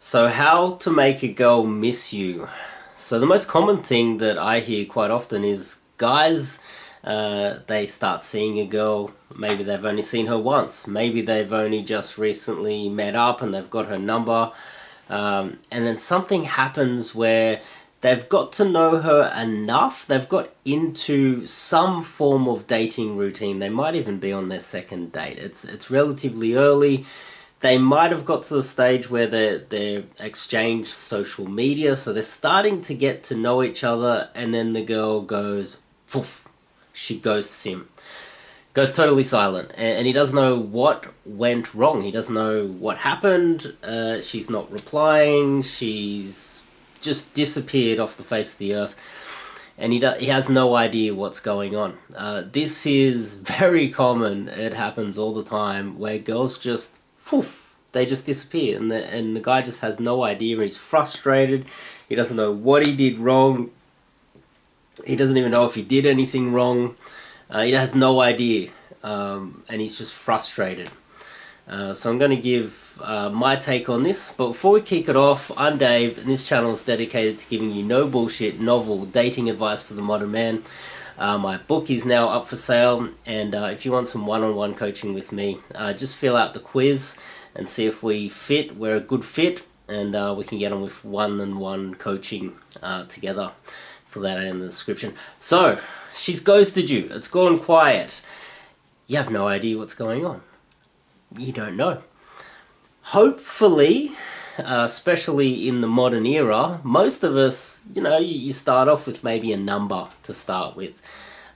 So how to make a girl miss you. So the most common thing that I hear quite often is guys, they start seeing a girl, maybe they've only seen her once, maybe they've only just recently met up and they've got her number, and then something happens where they've got to know her enough, they've got into some form of dating routine, they might even be on their second date, it's relatively early. They might have got to the stage where they're exchanged social media, so they're starting to get to know each other, and then the girl goes, poof, she ghosts him. Goes totally silent, and he doesn't know what went wrong. He doesn't know what happened. She's not replying. She's just disappeared off the face of the earth, and he has no idea what's going on. This is very common. It happens all the time where girls just poof, they just disappear, and the guy just has no idea. He's frustrated. He doesn't know what he did wrong. He doesn't even know if he did anything wrong. He has no idea, and he's just frustrated. So I'm going to give my take on this, but before we kick it off, I'm Dave, and this channel is dedicated to giving you no bullshit, novel dating advice for the modern man. My book is now up for sale, and if you want some one-on-one coaching with me, just fill out the quiz and see if we fit. We're a good fit, and we can get on with one-on-one coaching together. Fill that out in the description. So, she's ghosted you. It's gone quiet. You have no idea what's going on. You don't know. Hopefully, especially in the modern era, most of us, you start off with maybe a number to start with.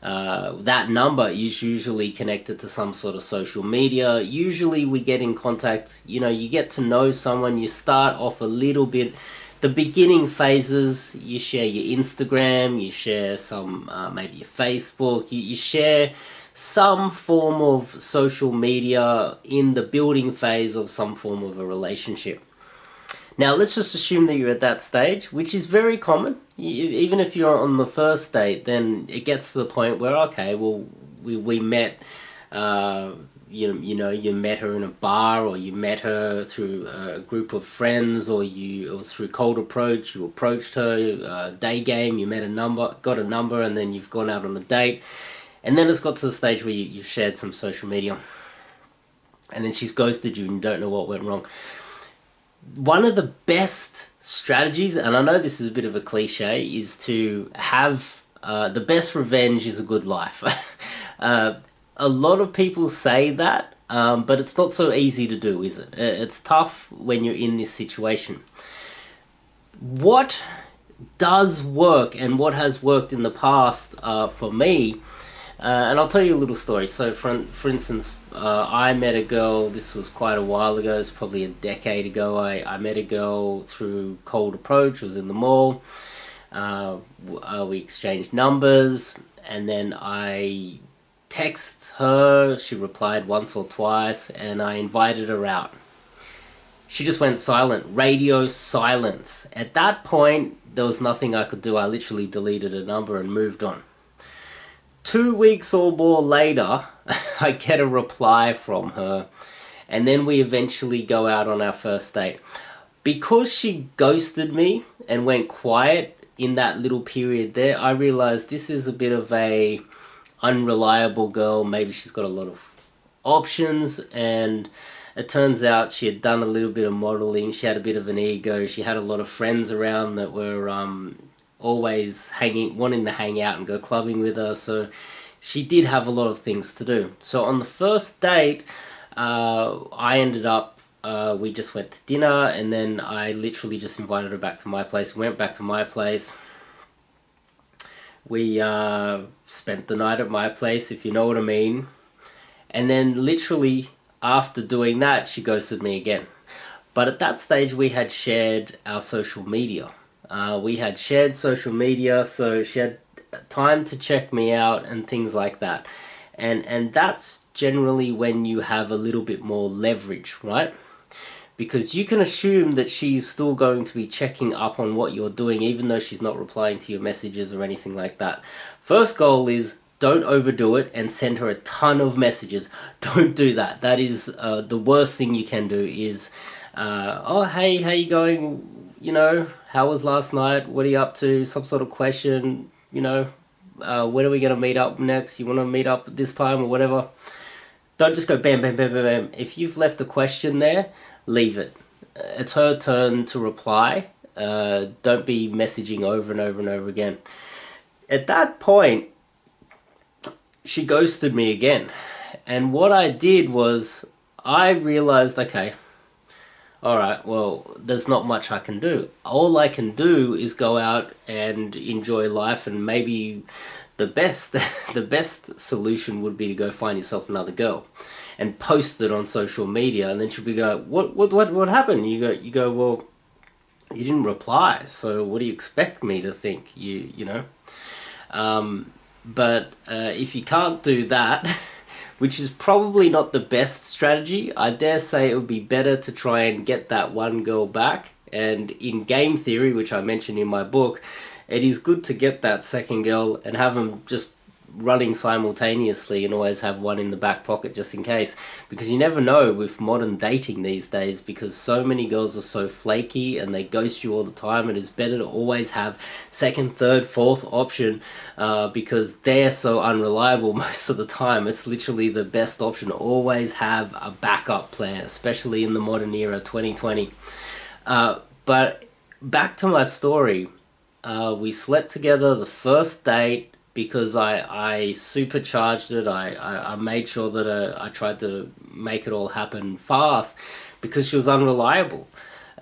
That number is usually connected to some sort of social media. Usually we get in contact, you get to know someone, you start off a little bit. The beginning phases, you share your Instagram, you share some, maybe your Facebook, you share some form of social media in the building phase of some form of a relationship. Now let's just assume that you're at that stage, which is very common. Even if you're on the first date, then it gets to the point where, okay, well, we met, you met her in a bar, or you met her through a group of friends, or it was through cold approach, you approached her, day game, you got a number, and then you've gone out on a date. And then it's got to the stage where you've shared some social media, and then she's ghosted you and you don't know what went wrong. One of the best strategies, and I know this is a bit of a cliche, is to have the best revenge is a good life. A lot of people say that, but it's not so easy to do, is it? It's tough when you're in this situation. What does work, and what has worked in the past for me, and I'll tell you a little story. So for instance, I met a girl, this was quite a while ago, it's probably a decade ago. I met a girl through cold approach. It was in the mall. We exchanged numbers, and then I texted her. She replied once or twice, and I invited her out. She just went silent. Radio silence. At that point, there was nothing I could do. I literally deleted a number and moved on. 2 weeks or more later, I get a reply from her, and then we eventually go out on our first date. Because she ghosted me and went quiet in that little period there, I realized this is a bit of a unreliable girl. Maybe she's got a lot of options, and it turns out she had done a little bit of modeling. She had a bit of an ego. She had a lot of friends around that were always wanting to hang out and go clubbing with her, so she did have a lot of things to do. So on the first date, I ended up, we just went to dinner, and then I literally just invited her back to my place. We went back to my place. We spent the night at my place, if you know what I mean. And then literally after doing that, she ghosted me again. But at that stage, we had shared our social media. We had shared social media, so she had time to check me out and things like that. And that's generally when you have a little bit more leverage, right? Because you can assume that she's still going to be checking up on what you're doing, even though she's not replying to your messages or anything like that. First goal is, don't overdo it and send her a ton of messages. Don't do that. That is the worst thing you can do, is Oh, hey, how you going? You know, how was last night? What are you up to? Some sort of question, when are we going to meet up next? You want to meet up this time or whatever? Don't just go bam, bam, bam, bam, bam. If you've left a question there, leave it. It's her turn to reply. Don't be messaging over and over and over again. At that point, she ghosted me again. And what I did was I realized, okay, all right, well, there's not much I can do. All I can do is go out and enjoy life, and maybe the best the best solution would be to go find yourself another girl and post it on social media, and then she'll be go, what happened? You go, well, you didn't reply, so what do you expect me to think? But if you can't do that, which is probably not the best strategy, I dare say it would be better to try and get that one girl back. And in game theory, which I mentioned in my book, it is good to get that second girl and have them just running simultaneously, and always have one in the back pocket just in case, because you never know with modern dating these days, because so many girls are so flaky and they ghost you all the time. It is better to always have second, third, fourth option, because they're so unreliable most of the time. It's literally the best option to always have a backup plan, especially in the modern era 2020. But back to my story. We slept together the first date because I supercharged it. I made sure that I tried to make it all happen fast, because she was unreliable.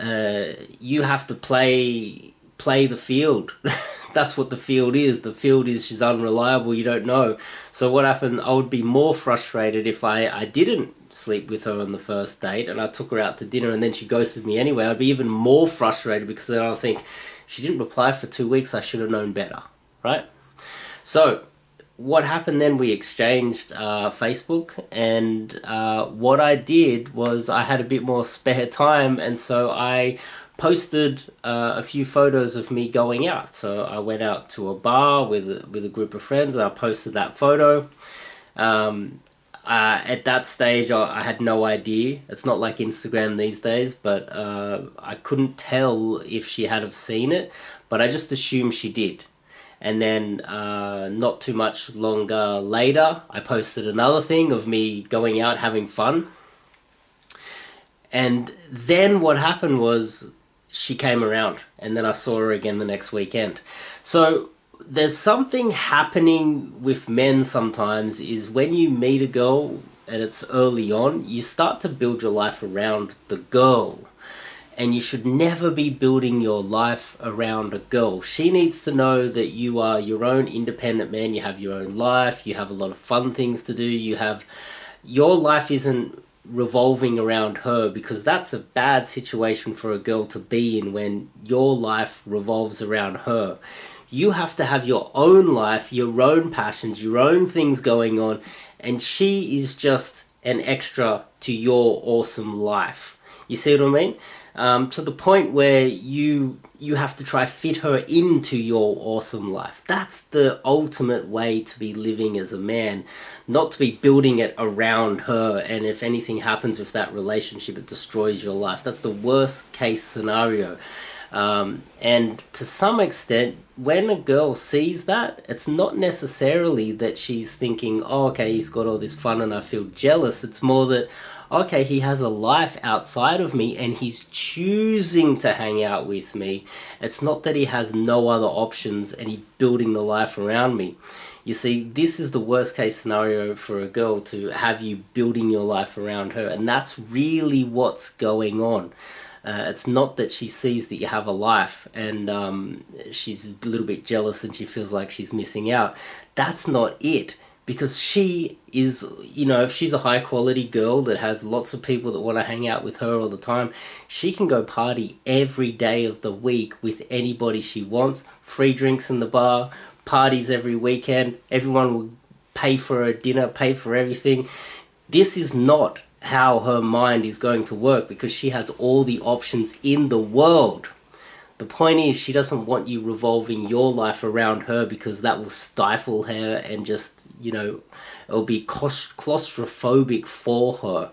You have to play the field. That's what the field is. The field is she's unreliable. You don't know. So what happened? I would be more frustrated if I didn't sleep with her on the first date and I took her out to dinner and then she ghosted me anyway. I'd be even more frustrated, because then I'll think, she didn't reply for 2 weeks. I should have known better, right? So what happened then, we exchanged Facebook, and what I did was I had a bit more spare time, and so I posted a few photos of me going out. So I went out to a bar with a group of friends, and I posted that photo. At that stage, I had no idea. It's not like Instagram these days, but I couldn't tell if she had have seen it, but I just assumed she did. And then not too much longer later, I posted another thing of me going out having fun. And then what happened was she came around, and then I saw her again the next weekend. So there's something happening with men sometimes, is when you meet a girl and it's early on, you start to build your life around the girl. And you should never be building your life around a girl. She needs to know that you are your own independent man. You have your own life. You have a lot of fun things to do. Your life isn't revolving around her, because that's a bad situation for a girl to be in, when your life revolves around her. You have to have your own life, your own passions, your own things going on, and she is just an extra to your awesome life. You see what I mean? To the point where you have to try fit her into your awesome life. That's the ultimate way to be living as a man, not to be building it around her, and if anything happens with that relationship, it destroys your life. That's the worst case scenario. And to some extent, when a girl sees that, it's not necessarily that she's thinking, oh, okay, he's got all this fun and I feel jealous. It's more that, okay, he has a life outside of me and he's choosing to hang out with me. It's not that he has no other options and he's building the life around me. You see, this is the worst case scenario for a girl, to have you building your life around her, and that's really what's going on. It's not that she sees that you have a life and she's a little bit jealous and she feels like she's missing out. That's not it. Because she is, if she's a high quality girl that has lots of people that want to hang out with her all the time, she can go party every day of the week with anybody she wants. Free drinks in the bar, parties every weekend. Everyone will pay for a dinner, pay for everything. This is not how her mind is going to work, because she has all the options in the world. The point is, she doesn't want you revolving your life around her, because that will stifle her and just, it'll be claustrophobic for her.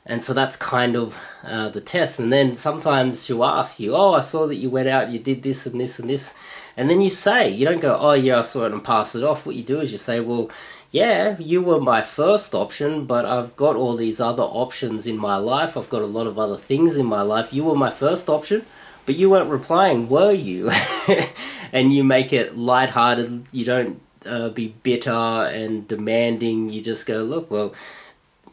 And so that's kind of the test. And then sometimes she'll ask you, oh, I saw that you went out, you did this and this and this. And then you say, you don't go, oh yeah, I saw it and pass it off. What you do is you say, well, yeah, you were my first option, but I've got all these other options in my life. I've got a lot of other things in my life. You were my first option, but you weren't replying, were you? And you make it lighthearted. You don't be bitter and demanding. You just go, look, well,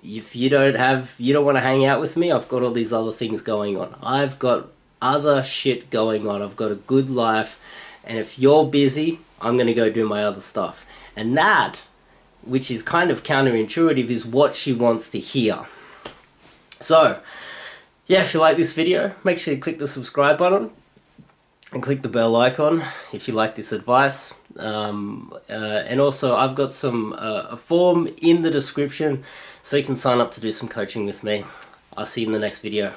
if you don't want to hang out with me, I've got all these other things going on. I've got other shit going on. I've got a good life. And if you're busy, I'm going to go do my other stuff. And that, which is kind of counterintuitive, is what she wants to hear. So, yeah, if you like this video, make sure you click the subscribe button and click the bell icon if you like this advice. And also, I've got a form in the description so you can sign up to do some coaching with me. I'll see you in the next video.